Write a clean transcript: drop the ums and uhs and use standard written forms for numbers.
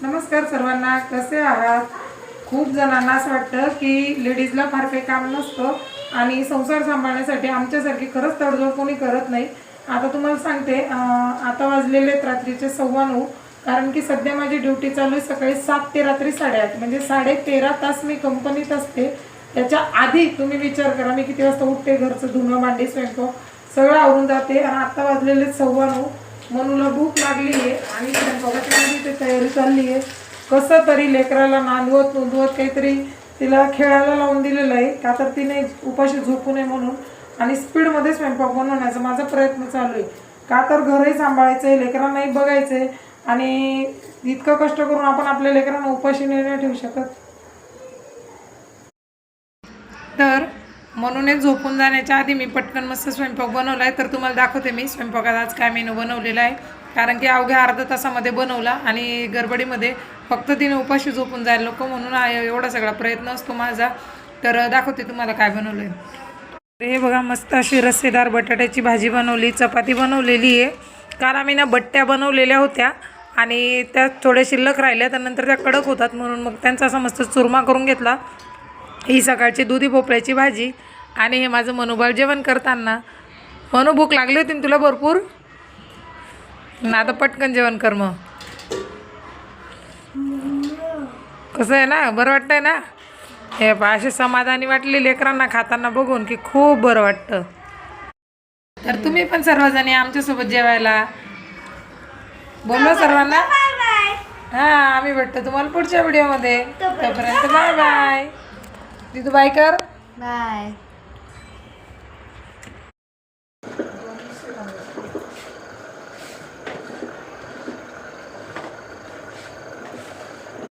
नमस्कार सर्वांना, कसे आहात? खूप जणांना असं वाटतं की लेडीजला फार काही काम नसतं आणि संसार सांभाळण्यासाठी आमच्यासारखी खरंच तडजोड कोणी करत नाही. आता तुम्हाला सांगते, आता वाजलेले रात्रीचे 9:15, कारण की सध्या माझी ड्युटी चालू आहे सकाळी 7 ते रात्री 8:30, म्हणजे 13.5 तास मी कंपनीत असते. त्याच्या आधी तुम्ही विचार करा मी किती वाजता उठते, घरचं धुणं भांडी स्वयंपाक सगळं आवरून जाते. आणि आता वाजलेले 9:15, मनूला भूक लागली आहे आणि स्वयंपाकाची तयारी चालली आहे. कसं तरी लेकराला नांदवत नोंदवत काहीतरी तिला खेळायला लावून दिलेलं आहे, का तर तिने उपाशी झोपू नये म्हणून. आणि स्पीडमध्ये स्वयंपाक बनवण्याचा माझा प्रयत्न चालू आहे, का तर घरही सांभाळायचं आहे, लेकरांनाही बघायचं आहे. आणि इतकं कष्ट करून आपण आपल्या लेकरांना उपाशी नाही ठेवू शकत. तर म्हणूनच झोपून जाण्याच्या आधी मी पटकन मस्त स्वयंपाक बनवला आहे. तर तुम्हाला दाखवते मी स्वयंपाकात आज काय मेनू बनवलेला आहे, कारण की अवघ्या अर्धा तासामध्ये बनवला आणि गडबडीमध्ये फक्त तिने उपाशी झोपून जायला नको म्हणून एवढा सगळा प्रयत्न असतो माझा. तर दाखवते तुम्हाला काय बनवलं आहे. हे बघा, मस्त अशी रस्सेदार बटाट्याची भाजी बनवली, चपाती बनवलेली आहे. कारण आम्ही ना बट्ट्या बनवलेल्या होत्या आणि त्या थोड्या शिल्लक राहिल्या, त्यानंतर त्या कडक होतात म्हणून मग त्यांचा असा मस्त चुरमा करून घेतला. ही सकाळची दुधी भोपळ्याची भाजी आणि हे माझं मनोबल जेवण करताना. मनू, भूक लागली होती ना तुला भरपूर ना, आता पटकन जेवण कर. मग कसं आहे ना, बरं वाटतंय ना? हे असे समाधानी वाटले लेकरांना खाताना बघून की खूप बरं वाटतं. तर तुम्ही पण सर्वजणी आमच्यासोबत जेवायला बोलवा सर्वांना. हां, आम्ही भेटतो तुम्हाला पुढच्या व्हिडिओमध्ये. तोपर्यंत बाय बाय. दिदू बाय कर. बाय.